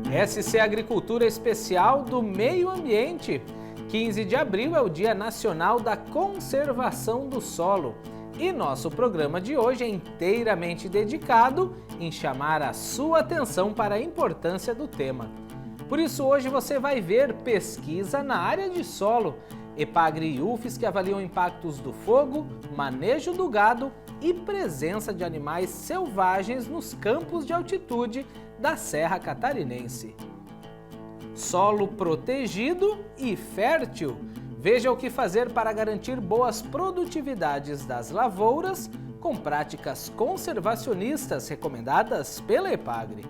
SC Agricultura Especial do Meio Ambiente. 15 de abril é o Dia Nacional da Conservação do Solo. E nosso programa de hoje é inteiramente dedicado em chamar a sua atenção para a importância do tema. Por isso hoje você vai ver pesquisa na área de solo, EPAGRE e UFSC que avaliam impactos do fogo, manejo do gado e presença de animais selvagens nos campos de altitude da Serra Catarinense. Solo protegido e fértil. Veja o que fazer para garantir boas produtividades das lavouras com práticas conservacionistas recomendadas pela EPAGRE.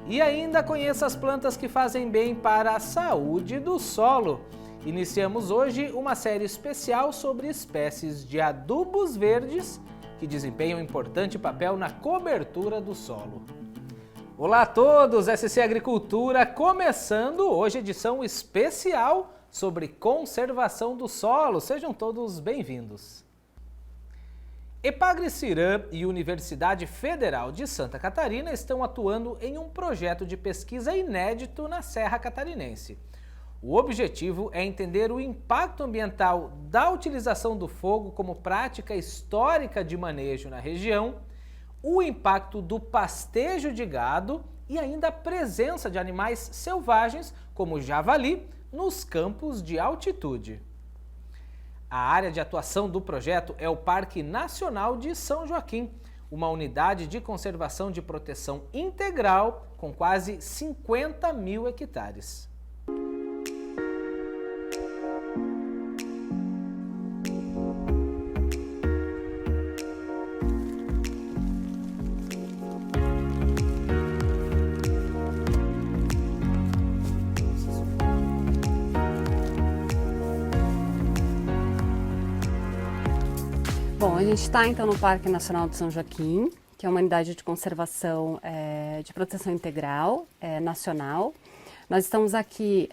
E ainda conheça as plantas que fazem bem para a saúde do solo. Iniciamos hoje uma série especial sobre espécies de adubos verdes que desempenham um importante papel na cobertura do solo. Olá a todos, SC Agricultura começando hoje edição especial sobre conservação do solo. Sejam todos bem-vindos. EPAGRE Cirã e Universidade Federal de Santa Catarina estão atuando em um projeto de pesquisa inédito na Serra Catarinense. O objetivo é entender o impacto ambiental da utilização do fogo como prática histórica de manejo na região, o impacto do pastejo de gado e ainda a presença de animais selvagens, como o javali, nos campos de altitude. A área de atuação do projeto é o Parque Nacional de São Joaquim, uma unidade de conservação de proteção integral com quase 50 mil hectares. Bom, a gente está então no Parque Nacional de São Joaquim, que é uma unidade de conservação de proteção integral nacional. Nós estamos aqui,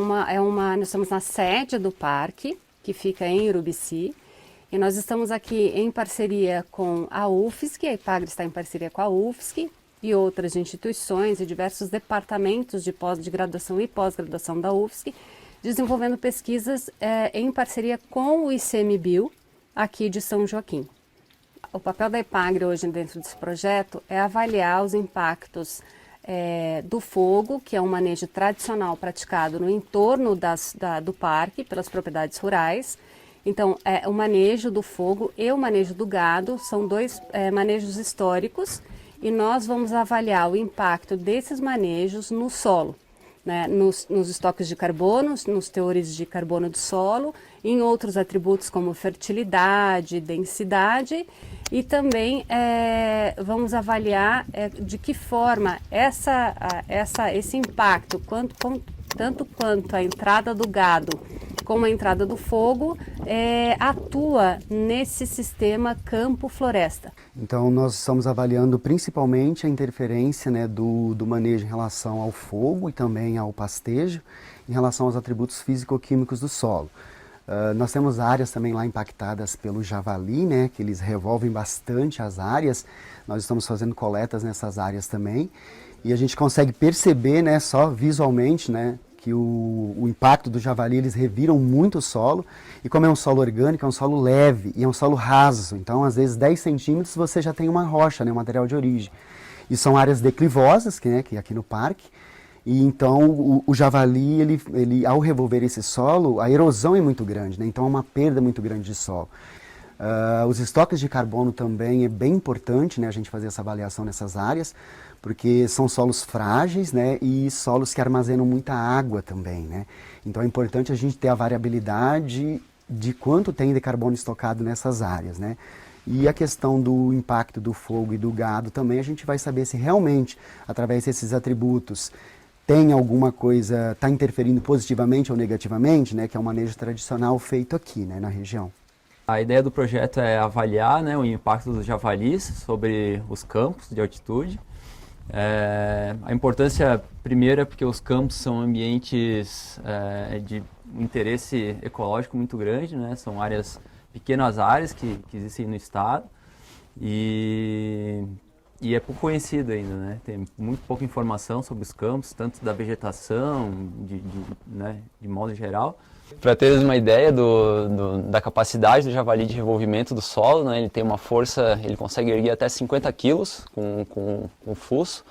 nós estamos na sede do parque, que fica em Urubici, e nós estamos aqui em parceria com a UFSC, a EPAGRE está em parceria com a UFSC e outras instituições e diversos departamentos de graduação e pós-graduação da UFSC, desenvolvendo pesquisas em parceria com o ICMBio, aqui de São Joaquim. O papel da EPAGRE hoje dentro desse projeto é avaliar os impactos do fogo, que é um manejo tradicional praticado no entorno do parque, pelas propriedades rurais. Então, o manejo do fogo e o manejo do gado são dois manejos históricos e nós vamos avaliar o impacto desses manejos no solo, né, nos estoques de carbono, nos teores de carbono do solo, em outros atributos como fertilidade, densidade e também vamos avaliar de que forma esse impacto, tanto quanto a entrada do gado como a entrada do fogo, atua nesse sistema campo-floresta. Então nós estamos avaliando principalmente a interferência, né, do manejo em relação ao fogo e também ao pastejo, em relação aos atributos físico-químicos do solo. Nós temos áreas também lá impactadas pelo javali, né, que eles revolvem bastante as áreas. Nós estamos fazendo coletas nessas áreas também e a gente consegue perceber, né, só visualmente, né, que o impacto do javali, eles reviram muito o solo, e como é um solo orgânico, é um solo leve e é um solo raso, então às vezes 10 centímetros você já tem uma rocha, né, um material de origem. E são áreas declivosas, que aqui no parque, e então o javali, ele ao revolver esse solo, a erosão é muito grande, né, então é uma perda muito grande de solo. Os estoques de carbono também é bem importante, né, a gente fazer essa avaliação nessas áreas, porque são solos frágeis, né, e solos que armazenam muita água também, né. Então é importante a gente ter a variabilidade de quanto tem de carbono estocado nessas áreas, né. E a questão do impacto do fogo e do gado também, a gente vai saber se realmente, através desses atributos, tem alguma coisa, está interferindo positivamente ou negativamente, né, que é um manejo tradicional feito aqui, né, na região. A ideia do projeto é avaliar, né, o impacto dos javalis sobre os campos de altitude. A importância, primeiro, é porque os campos são ambientes de interesse ecológico muito grande, né? São pequenas áreas que existem no estado. E E é pouco conhecido ainda, né? Tem muito pouca informação sobre os campos, tanto da vegetação, né, de modo geral. Para teres uma ideia da capacidade do javali de revolvimento do solo, né, ele tem uma força, ele consegue erguer até 50 quilos com o fuço.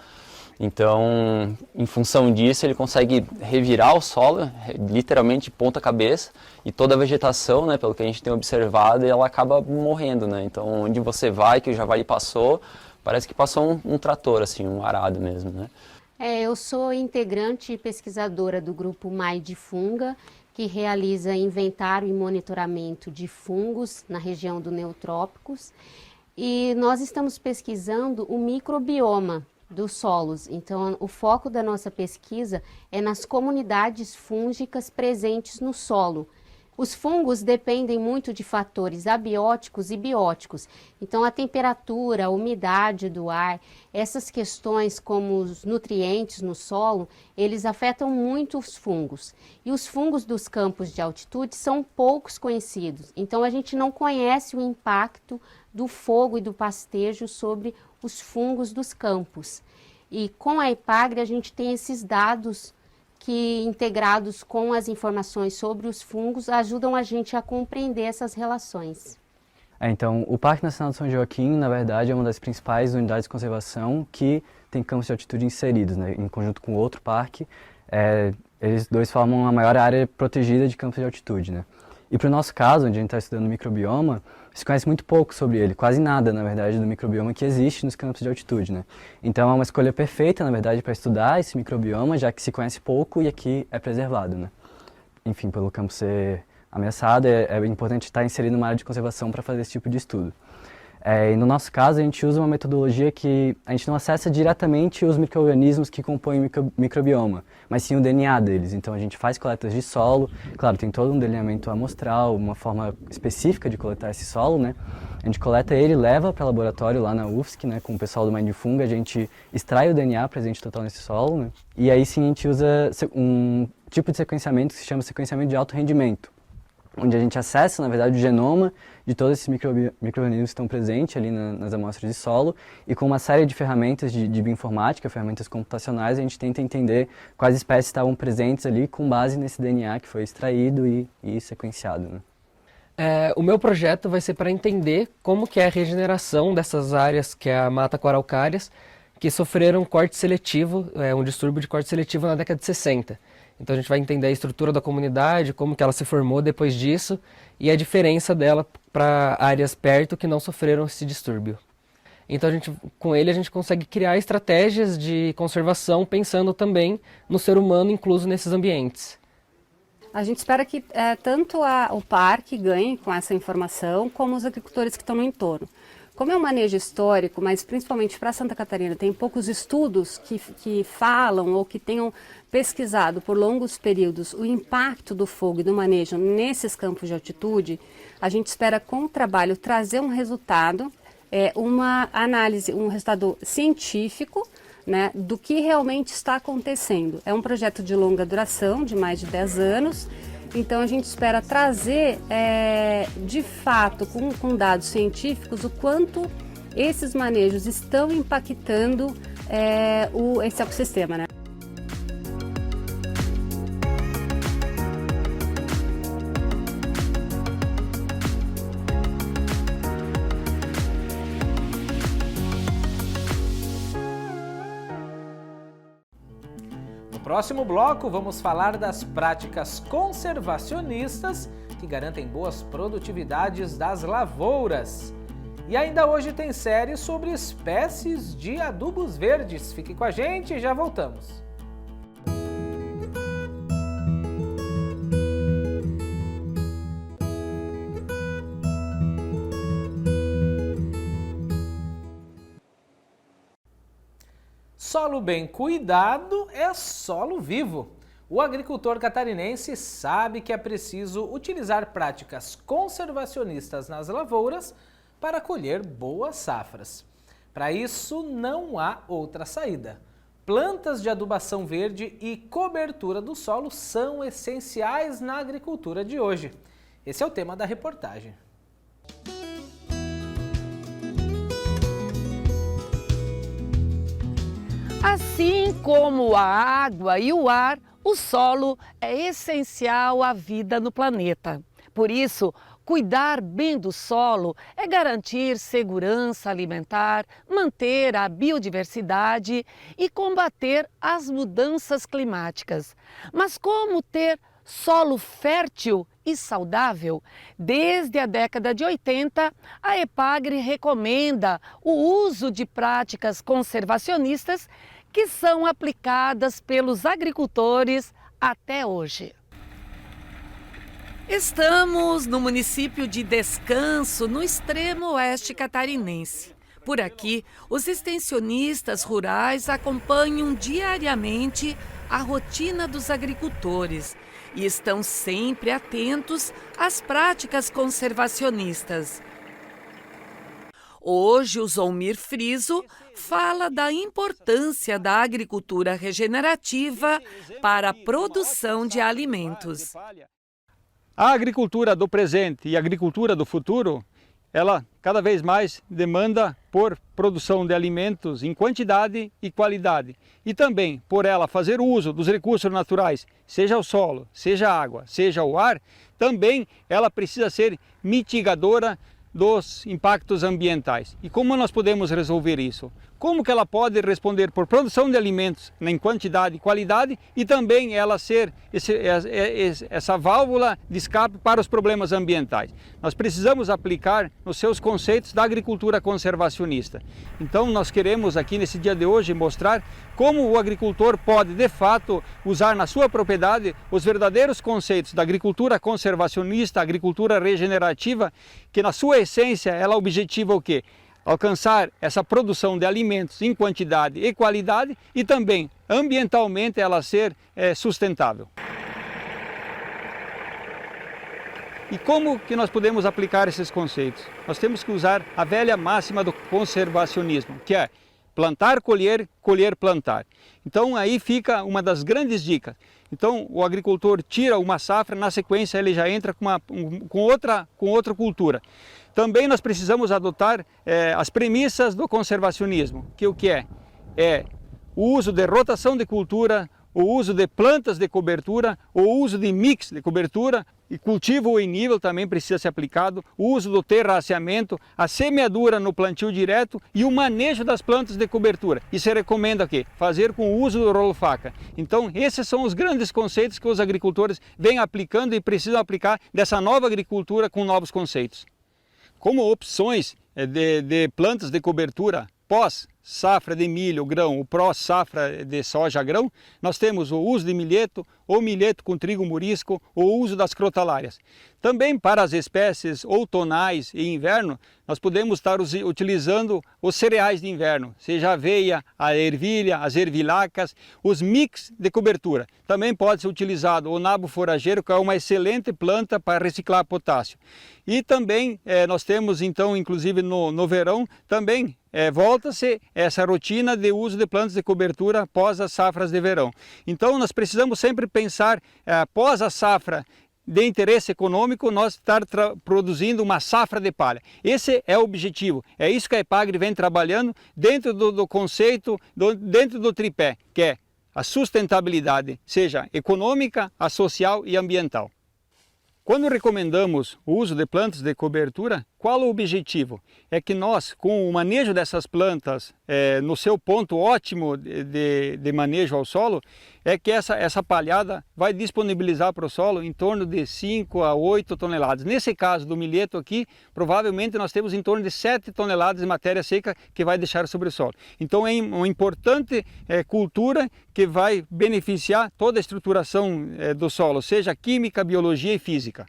Então, em função disso, ele consegue revirar o solo, literalmente ponta cabeça, e toda a vegetação, né, pelo que a gente tem observado, ela acaba morrendo, né? Então, onde você vai, que o javali passou, parece que passou um trator, assim, um arado mesmo, né? Eu sou integrante e pesquisadora do grupo MAI de Funga, que realiza inventário e monitoramento de fungos na região do Neotrópicos. E nós estamos pesquisando o microbioma dos solos. Então, o foco da nossa pesquisa é nas comunidades fúngicas presentes no solo. Os fungos dependem muito de fatores abióticos e bióticos. Então, a temperatura, a umidade do ar, essas questões como os nutrientes no solo, eles afetam muito os fungos. E os fungos dos campos de altitude são poucos conhecidos. Então, a gente não conhece o impacto do fogo e do pastejo sobre os fungos dos campos. E com a EPAGRE, a gente tem esses dados que, integrados com as informações sobre os fungos, ajudam a gente a compreender essas relações. Então, o Parque Nacional de São Joaquim, na verdade, é uma das principais unidades de conservação que tem campos de altitude inseridos, né? Em conjunto com outro parque, eles dois formam a maior área protegida de campos de altitude, né? E para o nosso caso, onde a gente está estudando microbioma, se conhece muito pouco sobre ele, quase nada, na verdade, do microbioma que existe nos campos de altitude, né? Então é uma escolha perfeita, na verdade, para estudar esse microbioma, já que se conhece pouco e aqui é preservado, né? Enfim, pelo campo ser ameaçado, é importante estar inserido numa área de conservação para fazer esse tipo de estudo. E no nosso caso, a gente usa uma metodologia que a gente não acessa diretamente os micro-organismos que compõem o microbioma, mas sim o DNA deles. Então a gente faz coletas de solo, claro, tem todo um delineamento amostral, uma forma específica de coletar esse solo, né? A gente coleta ele, leva para o laboratório lá na UFSC, né, com o pessoal do MAI de Funga, a gente extrai o DNA presente total nesse solo, né? E aí sim a gente usa um tipo de sequenciamento que se chama sequenciamento de alto rendimento, onde a gente acessa, na verdade, o genoma de todos esses micro-organismos que estão presentes ali nas amostras de solo, e com uma série de ferramentas de bioinformática, ferramentas computacionais, a gente tenta entender quais espécies estavam presentes ali com base nesse DNA que foi extraído e sequenciado, né? O meu projeto vai ser para entender como que é a regeneração dessas áreas, que é a mata coaraucárias, que sofreram corte seletivo, um distúrbio de corte seletivo na década de 60. Então a gente vai entender a estrutura da comunidade, como que ela se formou depois disso e a diferença dela para áreas perto que não sofreram esse distúrbio. Então com ele a gente consegue criar estratégias de conservação pensando também no ser humano incluso nesses ambientes. A gente espera que tanto o parque ganhe com essa informação, como os agricultores que estão no entorno. Como é um manejo histórico, mas principalmente para Santa Catarina, tem poucos estudos que falam ou que tenham pesquisado por longos períodos o impacto do fogo e do manejo nesses campos de altitude, a gente espera com o trabalho trazer um resultado, uma análise, um resultado científico, né, do que realmente está acontecendo. É um projeto de longa duração, de mais de 10 anos, então a gente espera trazer, de fato, com dados científicos, o quanto esses manejos estão impactando esse ecossistema, né? No próximo bloco, vamos falar das práticas conservacionistas que garantem boas produtividades das lavouras. E ainda hoje tem série sobre espécies de adubos verdes. Fique com a gente e já voltamos. Solo bem cuidado é solo vivo. O agricultor catarinense sabe que é preciso utilizar práticas conservacionistas nas lavouras para colher boas safras. Para isso, não há outra saída. Plantas de adubação verde e cobertura do solo são essenciais na agricultura de hoje. Esse é o tema da reportagem. Assim como a água e o ar, o solo é essencial à vida no planeta. Por isso, cuidar bem do solo é garantir segurança alimentar, manter a biodiversidade e combater as mudanças climáticas. Mas como ter solo fértil e saudável? Desde a década de 80, a EPAGRE recomenda o uso de práticas conservacionistas que são aplicadas pelos agricultores até hoje. Estamos no município de Descanso, no extremo oeste catarinense. Por aqui, os extensionistas rurais acompanham diariamente a rotina dos agricultores e estão sempre atentos às práticas conservacionistas. Hoje, o Zolmir Friso fala da importância da agricultura regenerativa para a produção de alimentos. A agricultura do presente e a agricultura do futuro, ela cada vez mais demanda por produção de alimentos em quantidade e qualidade. E também por ela fazer uso dos recursos naturais, seja o solo, seja a água, seja o ar, também ela precisa ser mitigadora dos impactos ambientais. E como nós podemos resolver isso? Como que ela pode responder por produção de alimentos em quantidade e qualidade e também ela ser essa válvula de escape para os problemas ambientais? Nós precisamos aplicar os seus conceitos da agricultura conservacionista. Então nós queremos aqui nesse dia de hoje mostrar como o agricultor pode de fato usar na sua propriedade os verdadeiros conceitos da agricultura conservacionista, agricultura regenerativa, que na sua essência ela objetiva o quê? Alcançar essa produção de alimentos em quantidade e qualidade e também ambientalmente ela ser sustentável. E como que nós podemos aplicar esses conceitos? Nós temos que usar a velha máxima do conservacionismo, que é plantar, colher, colher, plantar. Então aí fica uma das grandes dicas. Então o agricultor tira uma safra, na sequência ele já entra com outra cultura. Também nós precisamos adotar as premissas do conservacionismo, que o que é? É o uso de rotação de cultura, o uso de plantas de cobertura, o uso de mix de cobertura, e cultivo em nível também precisa ser aplicado, o uso do terraceamento, a semeadura no plantio direto e o manejo das plantas de cobertura. E se recomenda o quê? Fazer com o uso do rolo-faca. Então esses são os grandes conceitos que os agricultores vêm aplicando e precisam aplicar dessa nova agricultura com novos conceitos. Como opções de plantas de cobertura pós-safra de milho, grão, ou pró-safra de soja, grão, nós temos o uso de milheto, ou milheto com trigo morisco, ou o uso das crotalárias. Também para as espécies outonais e inverno, nós podemos estar utilizando os cereais de inverno, seja a aveia, a ervilha, as ervilhacas, os mix de cobertura. Também pode ser utilizado o nabo forageiro, que é uma excelente planta para reciclar potássio. E também nós temos então, inclusive no verão, também volta-se essa rotina de uso de plantas de cobertura após as safras de verão. Então nós precisamos sempre pensar, após a safra de interesse econômico, nós estar produzindo uma safra de palha. Esse é o objetivo, é isso que a EPAGRE vem trabalhando dentro do conceito, dentro do tripé, que é a sustentabilidade, seja econômica, a social e ambiental. Quando recomendamos o uso de plantas de cobertura, qual o objetivo? É que nós, com o manejo dessas plantas no seu ponto ótimo de manejo ao solo, é que essa palhada vai disponibilizar para o solo em torno de 5 a 8 toneladas. Nesse caso do milheto aqui, provavelmente nós temos em torno de 7 toneladas de matéria seca que vai deixar sobre o solo. Então é uma importante cultura que vai beneficiar toda a estruturação do solo, seja química, biologia e física.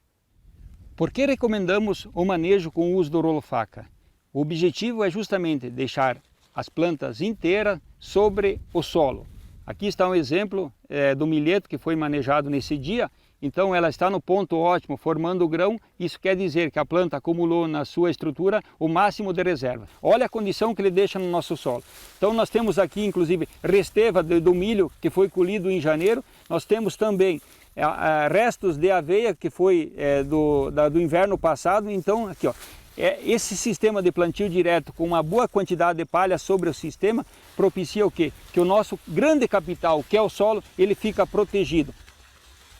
Por que recomendamos o manejo com o uso do rolo-faca? O objetivo é justamente deixar as plantas inteiras sobre o solo. Aqui está um exemplo do milheto que foi manejado nesse dia. Então ela está no ponto ótimo, formando o grão. Isso quer dizer que a planta acumulou na sua estrutura o máximo de reserva. Olha a condição que ele deixa no nosso solo. Então nós temos aqui inclusive resteva do milho que foi colhido em janeiro. Nós temos também restos de aveia que foi do inverno passado. Então aqui ó, esse sistema de plantio direto com uma boa quantidade de palha sobre o sistema propicia o quê? Que o nosso grande capital, que é o solo, ele fica protegido.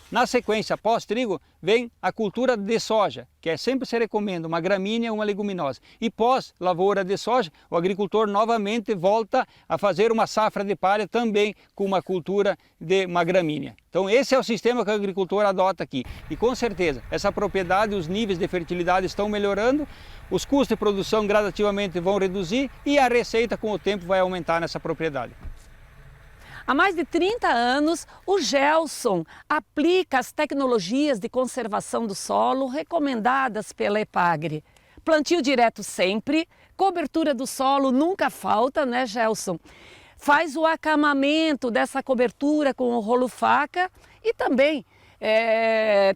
Na sequência, após trigo, vem a cultura de soja, que sempre se recomenda uma gramínea ou uma leguminosa. E pós lavoura de soja, o agricultor novamente volta a fazer uma safra de palha também com uma cultura de uma gramínea. Então esse é o sistema que o agricultor adota aqui. E com certeza, essa propriedade, os níveis de fertilidade estão melhorando, os custos de produção gradativamente vão reduzir e a receita com o tempo vai aumentar nessa propriedade. Há mais de 30 anos, o Gelson aplica as tecnologias de conservação do solo recomendadas pela EPAGRE. Plantio direto sempre, cobertura do solo nunca falta, né, Gelson? Faz o acamamento dessa cobertura com o rolo faca e também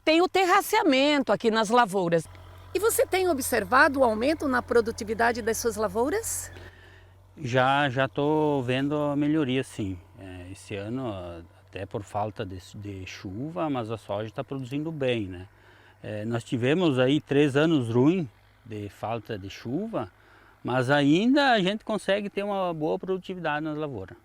tem o terraceamento aqui nas lavouras. E você tem observado o aumento na produtividade das suas lavouras? Já estou vendo a melhoria, sim. Esse ano, até por falta de chuva, mas a soja está produzindo bem, né? Nós tivemos aí 3 anos ruins de falta de chuva, mas ainda a gente consegue ter uma boa produtividade nas lavouras.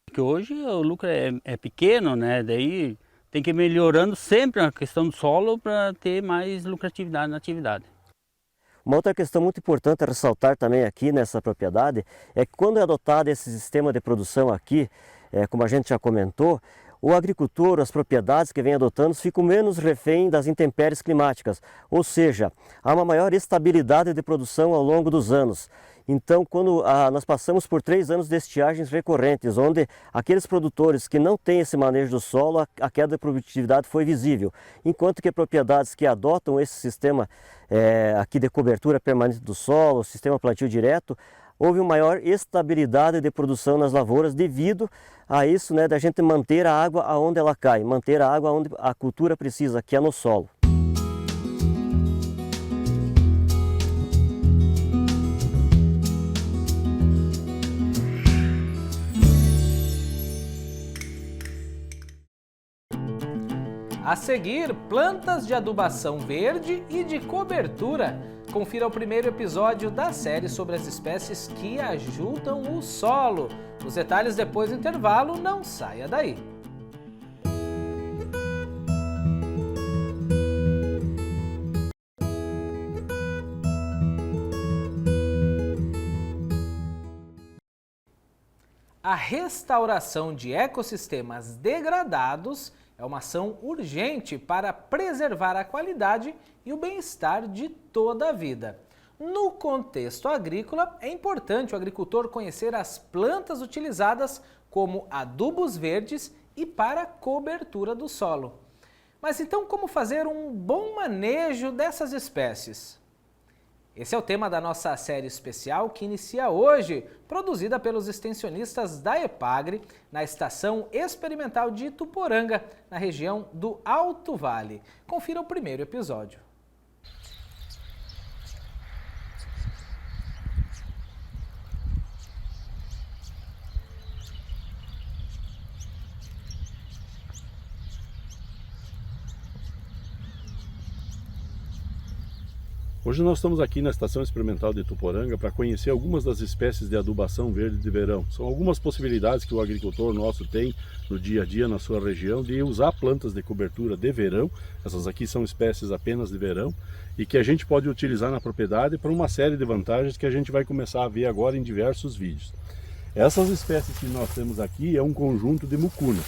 Porque hoje o lucro é pequeno, né? Daí tem que ir melhorando sempre a questão do solo para ter mais lucratividade na atividade. Uma outra questão muito importante a ressaltar também aqui nessa propriedade é que quando é adotado esse sistema de produção aqui, como a gente já comentou, o agricultor, as propriedades que vem adotando ficam menos refém das intempéries climáticas, ou seja, há uma maior estabilidade de produção ao longo dos anos. Então, quando nós passamos por 3 anos de estiagens recorrentes, onde aqueles produtores que não têm esse manejo do solo, a queda de produtividade foi visível. Enquanto que propriedades que adotam esse sistema aqui de cobertura permanente do solo, sistema plantio direto, houve uma maior estabilidade de produção nas lavouras devido a isso, né, da gente manter a água aonde ela cai, manter a água onde a cultura precisa, que é no solo. A seguir, plantas de adubação verde e de cobertura. Confira o primeiro episódio da série sobre as espécies que ajudam o solo. Os detalhes depois do intervalo, não saia daí. A restauração de ecossistemas degradados é uma ação urgente para preservar a qualidade e o bem-estar de toda a vida. No contexto agrícola, é importante o agricultor conhecer as plantas utilizadas como adubos verdes e para cobertura do solo. Mas então, como fazer um bom manejo dessas espécies? Esse é o tema da nossa série especial que inicia hoje, produzida pelos extensionistas da EPAGRE, na Estação Experimental de Ituporanga, na região do Alto Vale. Confira o primeiro episódio. Hoje nós estamos aqui na Estação Experimental de Ituporanga para conhecer algumas das espécies de adubação verde de verão. São algumas possibilidades que o agricultor nosso tem no dia a dia na sua região de usar plantas de cobertura de verão. Essas aqui são espécies apenas de verão e que a gente pode utilizar na propriedade para uma série de vantagens que a gente vai começar a ver agora em diversos vídeos. Essas espécies que nós temos aqui é um conjunto de mucunas.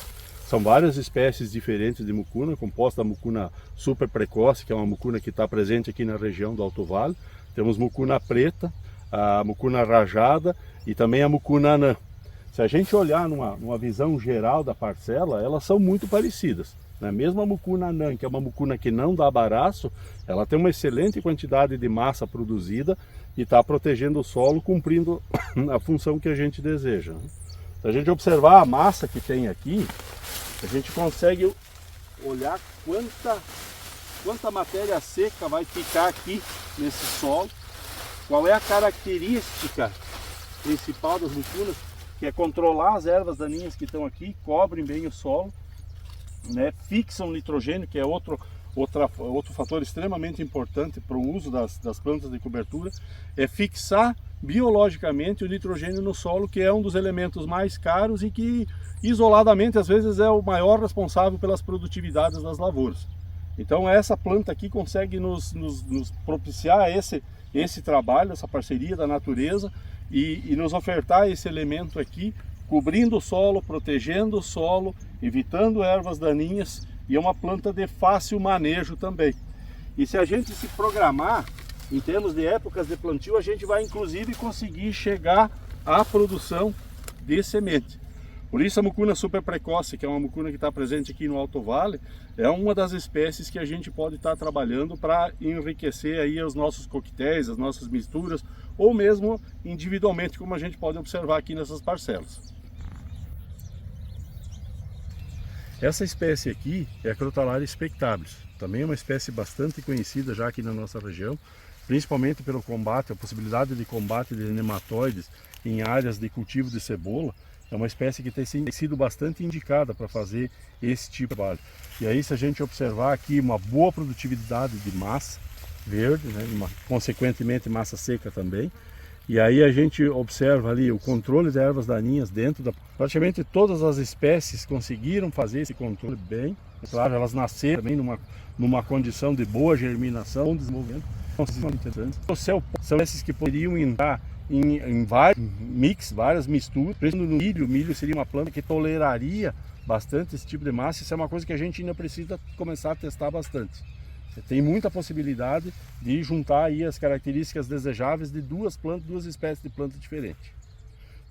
São várias espécies diferentes de mucuna, composta da mucuna super precoce, que é uma mucuna que está presente aqui na região do Alto Vale. Temos mucuna preta, a mucuna rajada e também a mucuna anã. Se a gente olhar numa visão geral da parcela, elas são muito parecidas. Né? Mesmo a mucuna anã, que é uma mucuna que não dá baraço, ela tem uma excelente quantidade de massa produzida e está protegendo o solo, cumprindo a função que a gente deseja. Se a gente observar a massa que tem aqui, a gente consegue olhar quanta matéria seca vai ficar aqui nesse solo, qual é a característica principal das mucunas, que é controlar as ervas daninhas que estão aqui, cobrem bem o solo, né, fixam nitrogênio, que é Outro fator extremamente importante para o uso das plantas de cobertura é fixar biologicamente o nitrogênio no solo, que é um dos elementos mais caros e que isoladamente às vezes é o maior responsável pelas produtividades das lavouras. Então essa planta aqui consegue nos propiciar esse trabalho, essa parceria da natureza e nos ofertar esse elemento aqui, cobrindo o solo, protegendo o solo, evitando ervas daninhas, e é uma planta de fácil manejo também. E se a gente se programar em termos de épocas de plantio, a gente vai inclusive conseguir chegar à produção de semente. Por isso a mucuna super precoce, que é uma mucuna que está presente aqui no Alto Vale, é uma das espécies que a gente pode estar trabalhando para enriquecer aí os nossos coquetéis, as nossas misturas, ou mesmo individualmente, como a gente pode observar aqui nessas parcelas. Essa espécie aqui é a Crotalaria spectabilis, também é uma espécie bastante conhecida já aqui na nossa região, principalmente pelo combate, a possibilidade de combate de nematóides em áreas de cultivo de cebola. É uma espécie que tem sido bastante indicada para fazer esse tipo de trabalho. E aí, se a gente observar aqui uma boa produtividade de massa verde, né, consequentemente massa seca também, e aí a gente observa ali o controle de ervas daninhas dentro da... Praticamente todas as espécies conseguiram fazer esse controle bem. Claro, elas nasceram também numa condição de boa germinação, bom desenvolvimento. São espécies que poderiam entrar em vários mix, várias misturas. No milho, o milho seria uma planta que toleraria bastante esse tipo de massa. Isso é uma coisa que a gente ainda precisa começar a testar bastante. Tem muita possibilidade de juntar aí as características desejáveis de duas espécies de planta diferentes.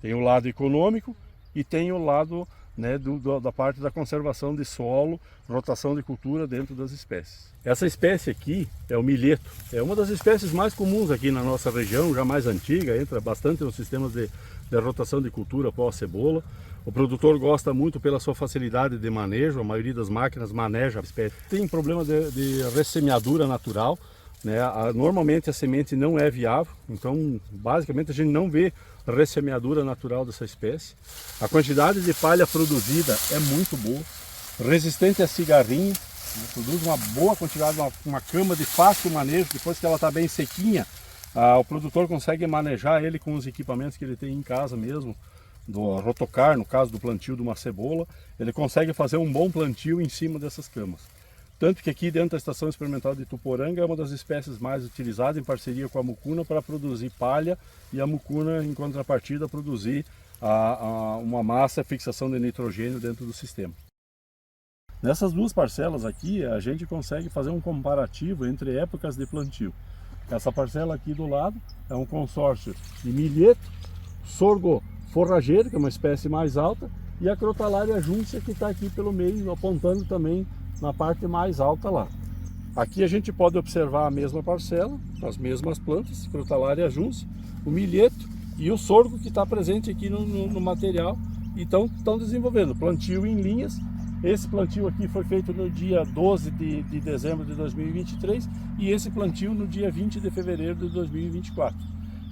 Tem o lado econômico e tem o lado, né, da parte da conservação de solo, rotação de cultura dentro das espécies. Essa espécie aqui é o milheto, é uma das espécies mais comuns aqui na nossa região, já mais antiga, entra bastante nos sistemas de rotação de cultura pós-cebola. O produtor gosta muito pela sua facilidade de manejo, a maioria das máquinas maneja a espécie. Tem problema de ressemeadura natural, né? Normalmente a semente não é viável, então basicamente a gente não vê ressemeadura natural dessa espécie. A quantidade de palha produzida é muito boa, resistente a cigarrinho, né? Produz uma boa quantidade, uma cama de fácil manejo. Depois que ela está bem sequinha, o produtor consegue manejar ele com os equipamentos que ele tem em casa mesmo, do rotocar, no caso do plantio de uma cebola, ele consegue fazer um bom plantio em cima dessas camas. Tanto que aqui dentro da Estação Experimental de Ituporanga é uma das espécies mais utilizadas em parceria com a mucuna para produzir palha, e a mucuna em contrapartida produzir uma massa, fixação de nitrogênio dentro do sistema. Nessas duas parcelas aqui a gente consegue fazer um comparativo entre épocas de plantio. Essa parcela aqui do lado é um consórcio de milheto, sorgo forrageiro, que é uma espécie mais alta, e a Crotalaria juncia, que está aqui pelo meio, apontando também na parte mais alta lá. Aqui a gente pode observar a mesma parcela, as mesmas plantas, Crotalaria juncia, o milheto e o sorgo que está presente aqui no material, e estão desenvolvendo plantio em linhas. Esse plantio aqui foi feito no dia 12 de dezembro de 2023 e esse plantio no dia 20 de fevereiro de 2024.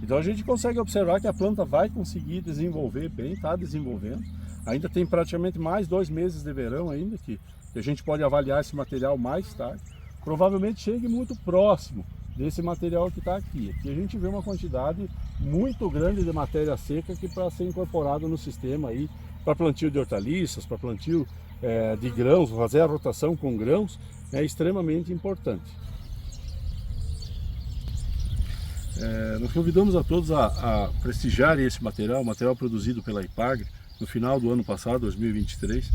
Então a gente consegue observar que a planta vai conseguir desenvolver bem, está desenvolvendo. Ainda tem praticamente mais 2 meses de verão ainda, que a gente pode avaliar esse material mais tarde. Provavelmente chegue muito próximo desse material que está aqui. Aqui a gente vê uma quantidade muito grande de matéria seca que para ser incorporado no sistema aí, para plantio de hortaliças, para plantio de grãos, fazer a rotação com grãos, é extremamente importante. Nós convidamos a todos a prestigiarem esse material, produzido pela IPAGRE no final do ano passado, 2023.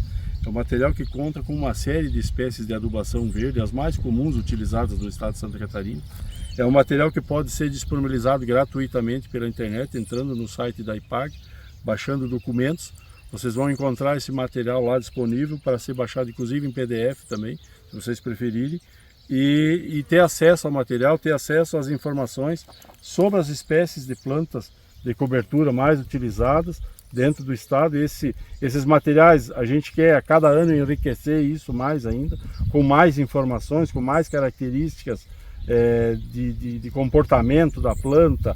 É um material que conta com uma série de espécies de adubação verde, as mais comuns utilizadas no estado de Santa Catarina. É um material que pode ser disponibilizado gratuitamente pela internet, entrando no site da IPAGRE, baixando documentos. Vocês vão encontrar esse material lá disponível para ser baixado, inclusive em PDF também, se vocês preferirem. E ter acesso ao material, ter acesso às informações sobre as espécies de plantas de cobertura mais utilizadas dentro do estado. Esses materiais a gente quer a cada ano enriquecer isso mais ainda, com mais informações, com mais características de comportamento da planta,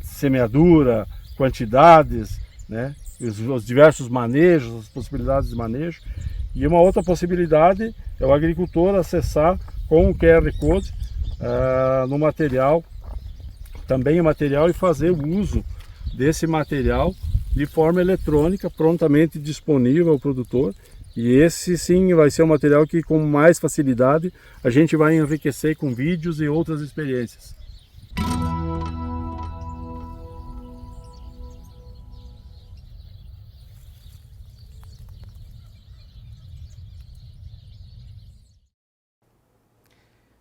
semeadura, quantidades, né, os diversos manejos, as possibilidades de manejo. E uma outra possibilidade é o agricultor acessar com o QR Code no material, também o material, e fazer o uso desse material de forma eletrônica, prontamente disponível ao produtor. E esse sim vai ser um material que com mais facilidade a gente vai enriquecer com vídeos e outras experiências.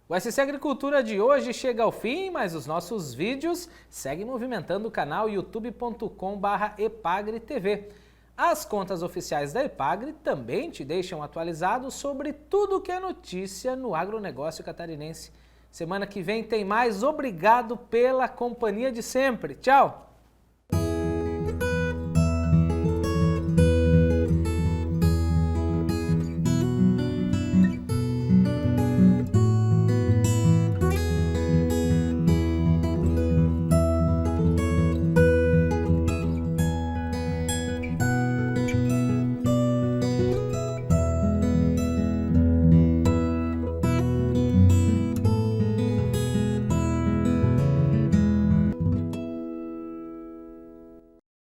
O SC Agricultura de hoje chega ao fim, mas os nossos vídeos seguem movimentando o canal youtube.com/epagretv. As contas oficiais da Epagre também te deixam atualizado sobre tudo que é notícia no agronegócio catarinense. Semana que vem tem mais. Obrigado pela companhia de sempre. Tchau!